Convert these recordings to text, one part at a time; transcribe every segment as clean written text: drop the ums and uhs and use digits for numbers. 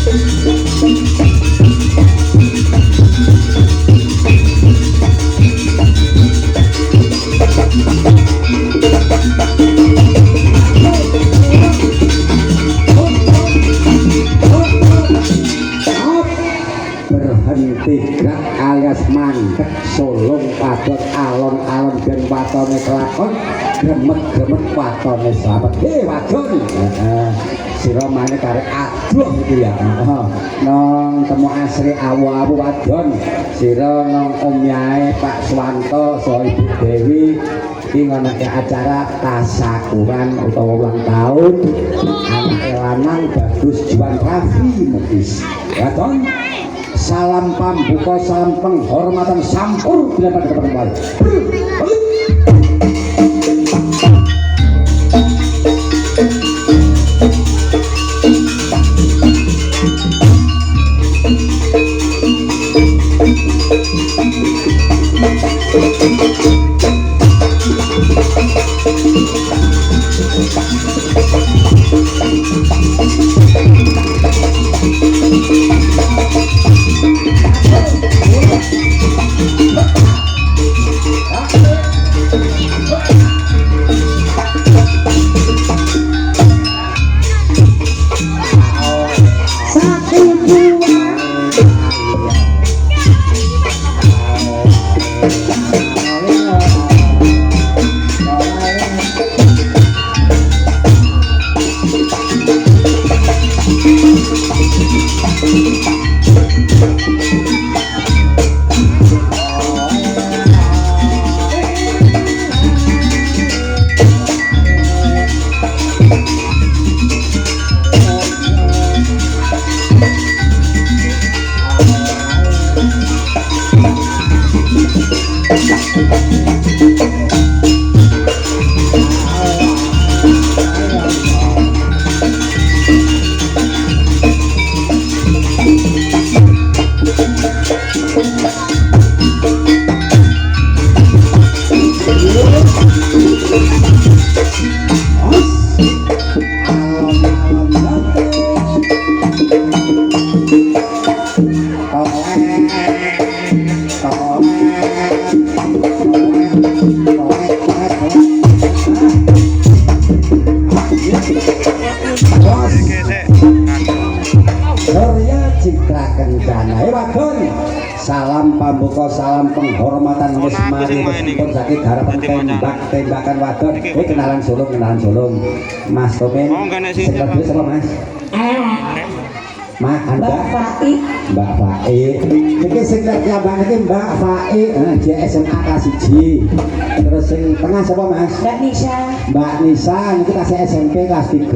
Berhenti alias mandek solong padot alon-alon dan watone kelakon gremet-gremet watone slamet wadon sira mane karek aduh gitu ya nong temu asri awu-awu wadon sira nong omyae Pak Swanto so Ibu Dewi iki nganake acara tasakuran utawa ulang tahun anak lanang Bagus Juan Raffi Mukis wadon. Salam pambuka, salam penghormatan sampur bila pada kembali. Salam pambuka, salam penghormatan wis mari meskipun sakit harapan tembakan wadon. Kenalan sulung. Mas Tomen. Sekedar sama Mas. Mas Anda. Mbak Fai. Iki sing kiambang iki Mbak Fai, dia SMA kelas 1. Terus sing tengah sapa Mas? Mbak Nisa niki tasih SMP kelas 3.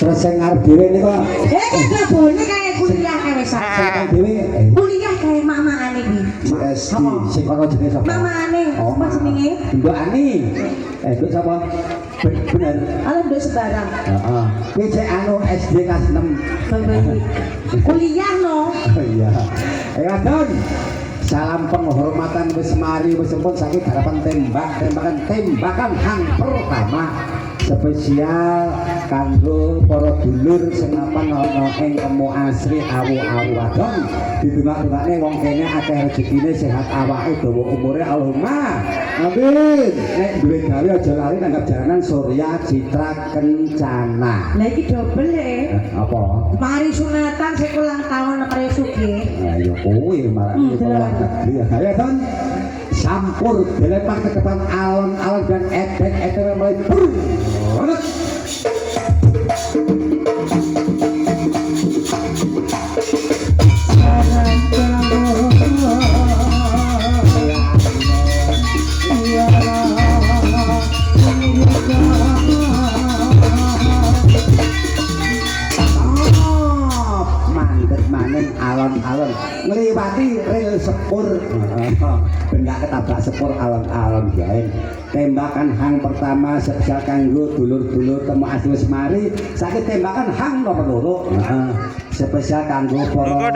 Terus sing ngarep dhewe niku. Boleh kayak kuliah kayak Sing dhewe kuliah kayak mama ane iki. SD sing kono jenenge sapa? Mama ane. Apa jenenge? Mbak Ani. Mbak sapa? Bener. Mbak Sebarang. Heeh. Kuwi cek anu SD kelas 6. Kuliah no. Oh iya. Wadon. Salam penghormatan wis mari wis pun sakit harapan tembakan hang pertama spesial kanggo para dulur sing mapan ana ing temu asri awu-awu wadon didongak-dongakne wong kene akeh rezekine sehat awake dawa umure Allahumma amin. Nek duwe gawe aja lali nanggap jalanan Surya Citra Kencana. Lah iki dobel apa? Mari sunatan sing ulang tahun karo sugih. Ayo kuwi malah negeri ya kan sampur dilepar ke depan alon-alon dan edek-edek mulai banget. Alon-alon ngliwati rel sepur ben gak ketabrak sepur alon-alon gawe tembakan hang pertama spesial kanggo dulur-dulur temu asli semari sakit tembakan hang nomor loro spesial kanggo para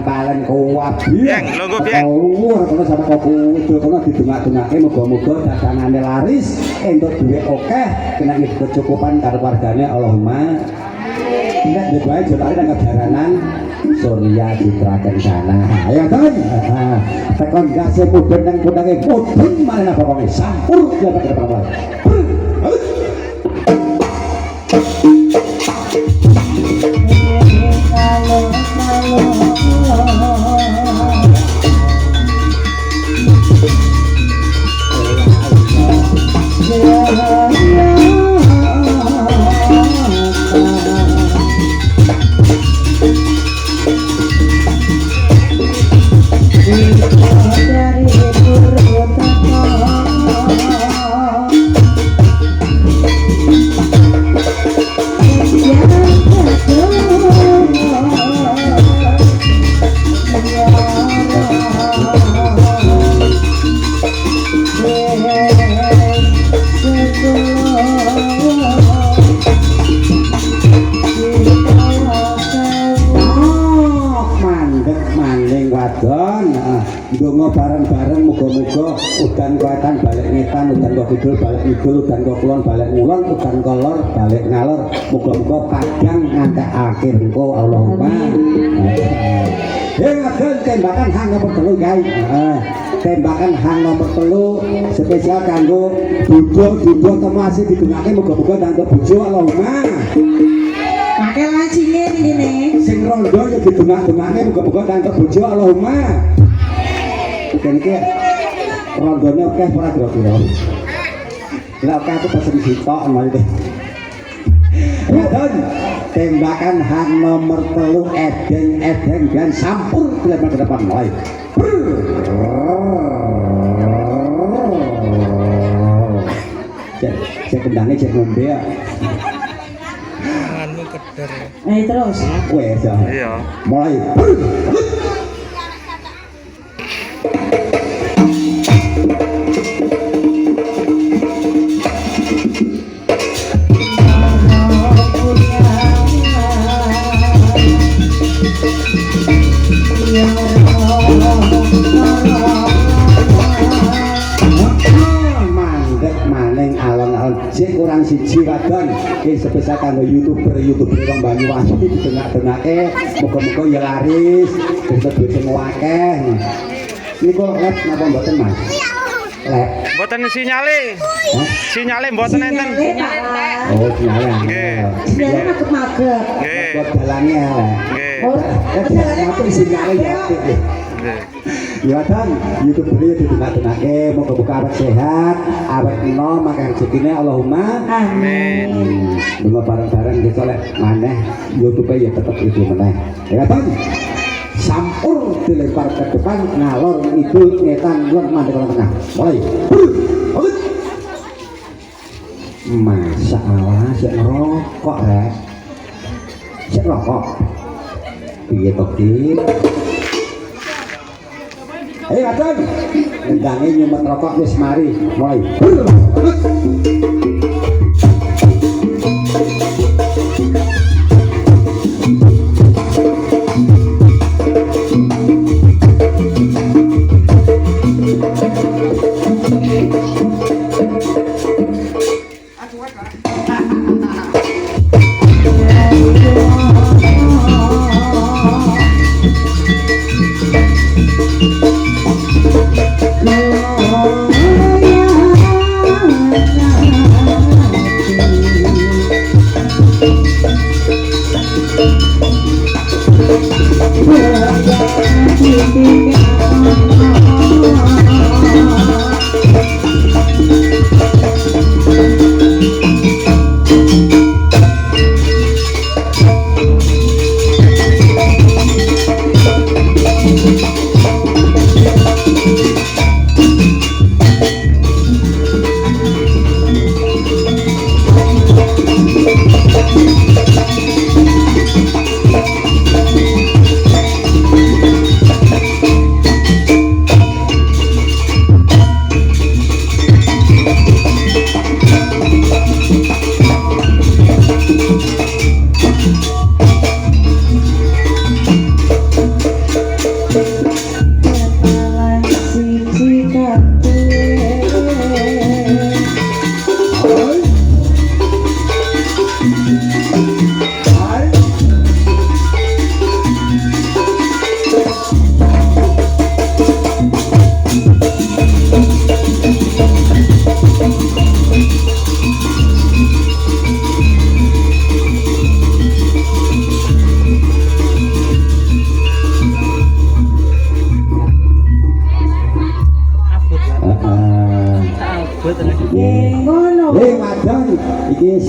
palen kuat kono sama koku itu kono didongak-dongake muga-muga dagangane laris entuk duwe akeh kena kecukupan karo wargane Allahumma nek bae jotane nang kedaranan Surya Citra Kencana. Ayo ten. Tekon gase mudhun nang pundange mudhun maneh pokoke sampur dapat ketemu. Donga bareng-bareng muga-muga udan kuatan balik ngetan, udan kok kidul balik kidul, udan kok kulon balik ngulon, udan kolor balik ngalor. Muga-muga padang ngantek akhir engko Allahumma. Ngeden tembakan hang nomor 3 guys. Tembakan hang nomor 3 spesial kanggo Dudo temasi didungake muga-muga nangkep bojo Allahumma. Pakai lancingnya ini. Sing rondo ya didungak-dungake muga-muga nangkep bojo Allahumma. Kene rondone akeh ora kira-kira. Lah akeh aku pesen sitok malah. Ngeten tembakan hang nomor 3 edeng dan sampur ke depan mulai. Cek kendangnya cek ngombe ya. Tanganmu keder. Terus. Wes ya. Iya. Mulai. Sik kurang siji wadon iki sebesar kanggo youtuber wong Banyuwangi ditengah-tengahke muga-muga ya laris duit sing akeh. Niku lep napa mboten Mas? Lep. Mboten sinyale. Sinyale mboten enten. Oh, sinyale. Nggih. Sinyale maget-maget. Nggih. Buat dalane elek. Nggih. Oh, Apa sinyale ya? Nggih. Ya kan, YouTube beli di tengah-tengahnya, moga-moga awet sehat, awet enom, makan rezekine Allahumma Amin. Bunga bareng-bareng gitu lek maneh YouTube ya tetap itu meneh. Ya kan? Sampur dilempar ke depan, ngalor itu ngetan lon mandek tengah. Mulai. Masalah sik ngerokok rek. Sik rokok. Piye to, Dik? Ayo Adon, ngendangnya nyumet rokok wis mari, mulai. iki